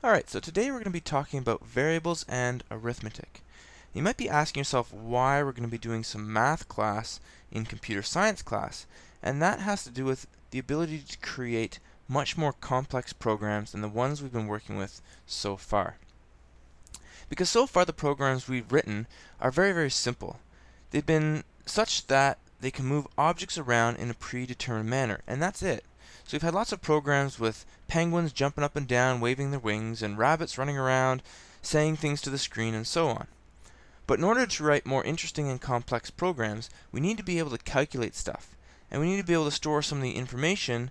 Alright, so today we're going to be talking about variables and arithmetic. You might be asking yourself why we're going to be doing some math class in computer science class, and that has to do with the ability to create much more complex programs than the ones we've been working with so far. Because so far the programs we've written are very simple. They've been such that they can move objects around in a predetermined manner, and that's it. So we've had lots of programs with penguins jumping up and down, waving their wings, and rabbits running around, saying things to the screen, and so on. But in order to write more interesting and complex programs, we need to be able to calculate stuff, and we need to be able to store some of the information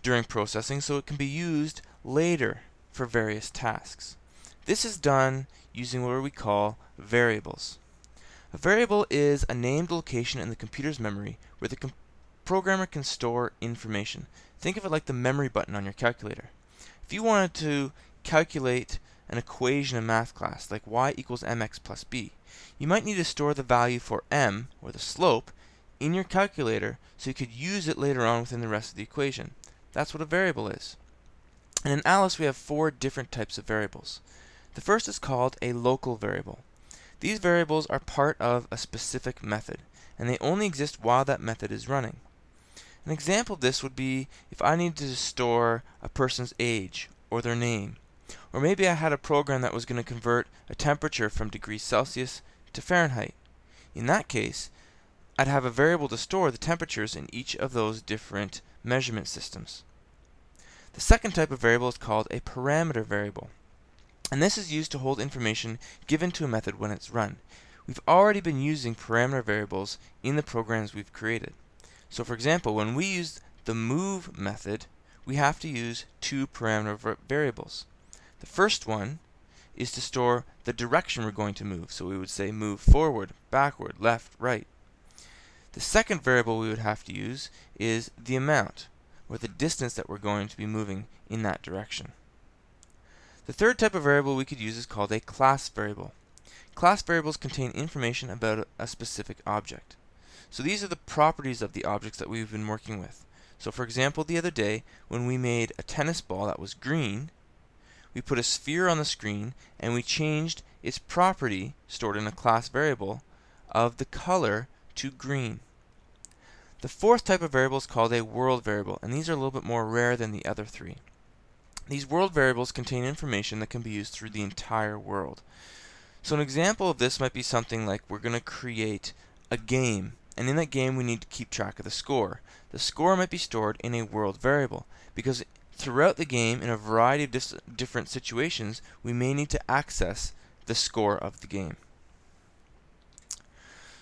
during processing so it can be used later for various tasks. This is done using what we call variables. A variable is a named location in the computer's memory where the programmer can store information. Think of it like the memory button on your calculator. If you wanted to calculate an equation in math class, like y equals mx plus b, you might need to store the value for m, or the slope, in your calculator so you could use it later on within the rest of the equation. That's what a variable is. And in Alice we have 4 different types of variables. The first is called a local variable. These variables are part of a specific method, and they only exist while that method is running. An example of this would be if I needed to store a person's age or their name. Or maybe I had a program that was going to convert a temperature from degrees Celsius to Fahrenheit. In that case, I'd have a variable to store the temperatures in each of those different measurement systems. The second type of variable is called a parameter variable. And this is used to hold information given to a method when it's run. We've already been using parameter variables in the programs we've created. So for example, when we use the move method, we have to use 2 parameter variables. The first one is to store the direction we're going to move. So we would say move forward, backward, left, right. The second variable we would have to use is the amount, or the distance that we're going to be moving in that direction. The third type of variable we could use is called a class variable. Class variables contain information about a specific object. So these are the properties of the objects that we've been working with. So for example, the other day, when we made a tennis ball that was green, we put a sphere on the screen and we changed its property, stored in a class variable, of the color to green. The fourth type of variable is called a world variable, and these are a little bit more rare than the other 3. These world variables contain information that can be used through the entire world. So an example of this might be something like we're going to create a game, and in that game we need to keep track of the score. The score might be stored in a world variable, because throughout the game, in a variety of different situations, we may need to access the score of the game.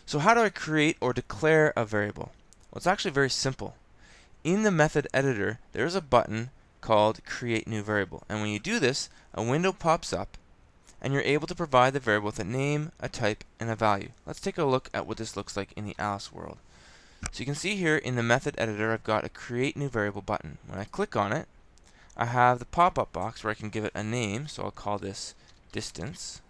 So how do I create or declare a variable? Well, it's actually very simple. In the method editor, there is a button called Create New Variable, and when you do this, a window pops up and you're able to provide the variable with a name, a type, and a value. Let's take a look at what this looks like in the Alice world. So you can see here in the method editor I've got a Create New Variable button. When I click on it, I have the pop-up box where I can give it a name, so I'll call this distance,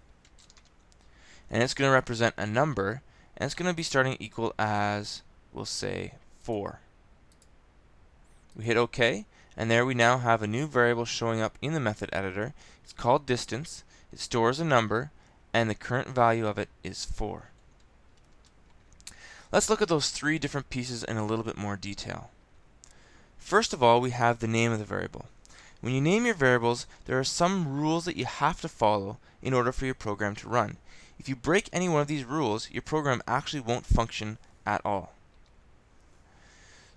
and it's going to represent a number, and it's going to be starting equal as, we'll say, 4. We hit OK, and there we now have a new variable showing up in the method editor. It's called distance, it stores a number, and the current value of it is 4. Let's look at those 3 different pieces in a little bit more detail. First of all, we have the name of the variable. When you name your variables, there are some rules that you have to follow in order for your program to run. If you break any one of these rules, your program actually won't function at all.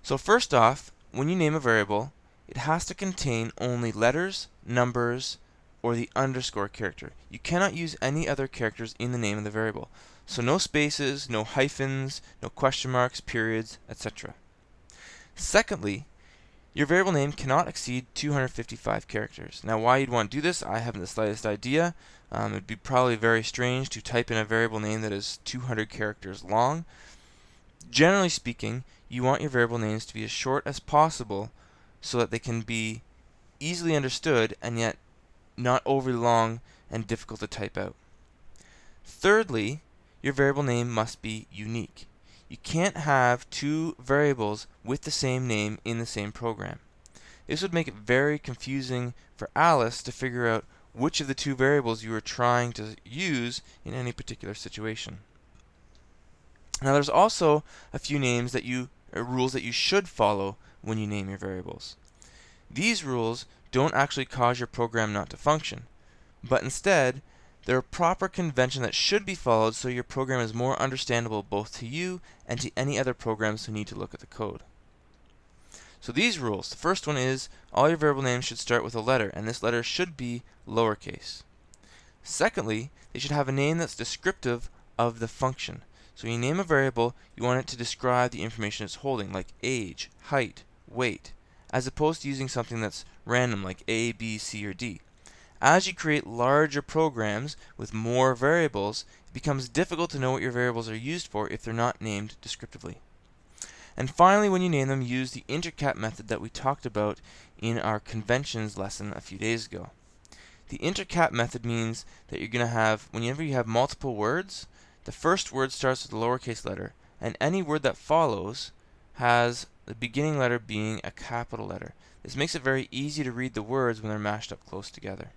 So first off, when you name a variable, it has to contain only letters, numbers, or the underscore character. You cannot use any other characters in the name of the variable. So no spaces, no hyphens, no question marks, periods, etc. Secondly, your variable name cannot exceed 255 characters. Now why you'd want to do this, I haven't the slightest idea. It'd be probably very strange to type in a variable name that is 200 characters long. Generally speaking, you want your variable names to be as short as possible so that they can be easily understood and yet not overly long and difficult to type out. Thirdly, your variable name must be unique. You can't have 2 variables with the same name in the same program. This would make it very confusing for Alice to figure out which of the two variables you are trying to use in any particular situation. Now there's also a few rules that you should follow when you name your variables. These rules don't actually cause your program not to function, but instead they're a proper convention that should be followed so your program is more understandable both to you and to any other programs who need to look at the code. So these rules, the first one is all your variable names should start with a letter, and this letter should be lowercase. Secondly, they should have a name that's descriptive of the function. So when you name a variable, you want it to describe the information it's holding, like age, height, weight, as opposed to using something that's random like A, B, C, or D. As you create larger programs with more variables, it becomes difficult to know what your variables are used for if they're not named descriptively. And finally, when you name them, use the intercat method that we talked about in our conventions lesson a few days ago. The intercat method means that you're going to have, whenever you have multiple words, the first word starts with a lowercase letter, and any word that follows has the beginning letter being a capital letter. This makes it very easy to read the words when they're mashed up close together.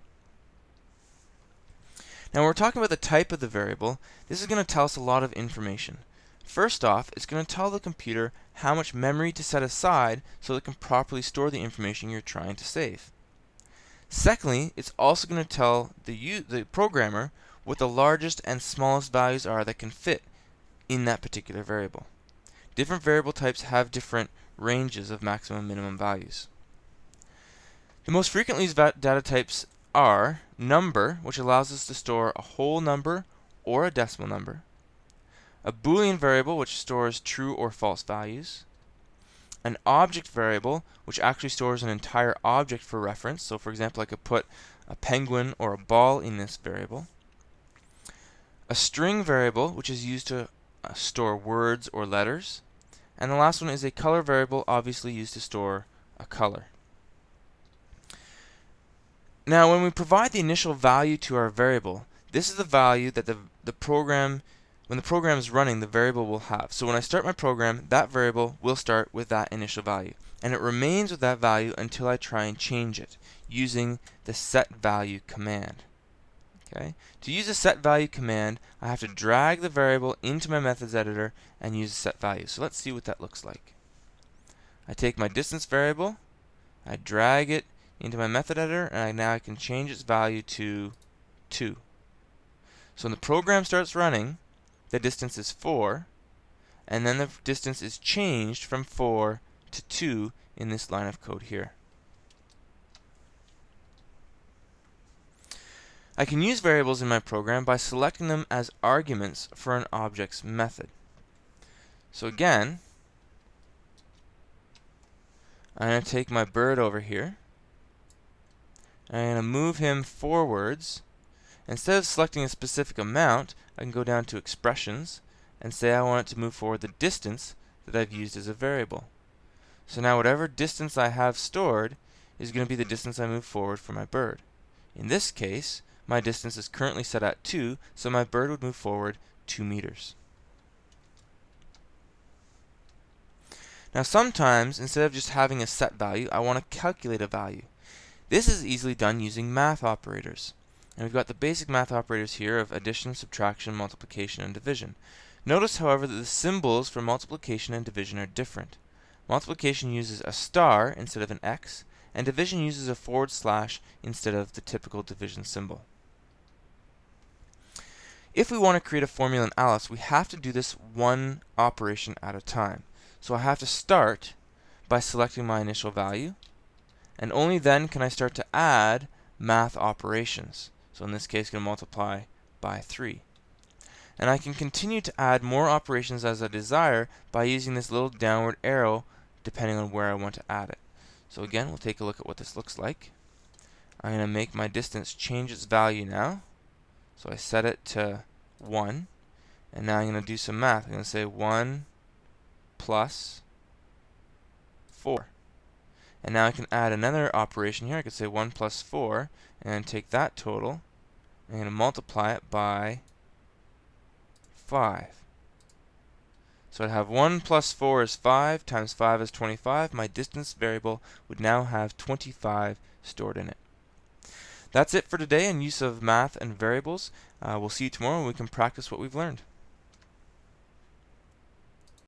Now, when we're talking about the type of the variable, this is going to tell us a lot of information. First off, it's going to tell the computer how much memory to set aside so it can properly store the information you're trying to save. Secondly, it's also going to tell the programmer what the largest and smallest values are that can fit in that particular variable. Different variable types have different ranges of maximum and minimum values. The most frequently used data types are number, which allows us to store a whole number or a decimal number, a Boolean variable, which stores true or false values, an object variable, which actually stores an entire object for reference. So for example, I could put a penguin or a ball in this variable, a string variable, which is used to store words or letters, and the last one is a color variable, obviously used to store a color. Now, when we provide the initial value to our variable, this is the value that the program, when the program is running, the variable will have. So when I start my program, that variable will start with that initial value, and it remains with that value until I try and change it using the setValue command. Okay? To use the setValue command, I have to drag the variable into my methods editor and use the setValue. So let's see what that looks like. I take my distance variable, I drag it into my method editor, and now I can change its value to 2. So when the program starts running, the distance is 4, and then the distance is changed from 4 to 2 in this line of code here. I can use variables in my program by selecting them as arguments for an object's method. So again, I'm going to take my bird over here. I'm going to move him forwards. Instead of selecting a specific amount, I can go down to expressions and say I want it to move forward the distance that I've used as a variable. So now whatever distance I have stored is going to be the distance I move forward for my bird. In this case, my distance is currently set at 2, so my bird would move forward 2 meters. Now sometimes, instead of just having a set value, I want to calculate a value. This is easily done using math operators. And we've got the basic math operators here of addition, subtraction, multiplication, and division. Notice, however, that the symbols for multiplication and division are different. Multiplication uses a star instead of an X, and division uses a / instead of the typical division symbol. If we want to create a formula in Alice, we have to do this one operation at a time. So I have to start by selecting my initial value, and only then can I start to add math operations. So in this case, I'm going to multiply by 3. And I can continue to add more operations as I desire by using this little downward arrow depending on where I want to add it. So again, we'll take a look at what this looks like. I'm going to make my distance change its value now. So I set it to 1. And now I'm going to do some math. I'm going to say 1 plus 4. And now I can add another operation here. I could say 1 plus 4 and take that total. I'm going to multiply it by 5. So I'd have 1 plus 4 is 5 times 5 is 25. My distance variable would now have 25 stored in it. That's it for today in use of math and variables. We'll see you tomorrow and we can practice what we've learned.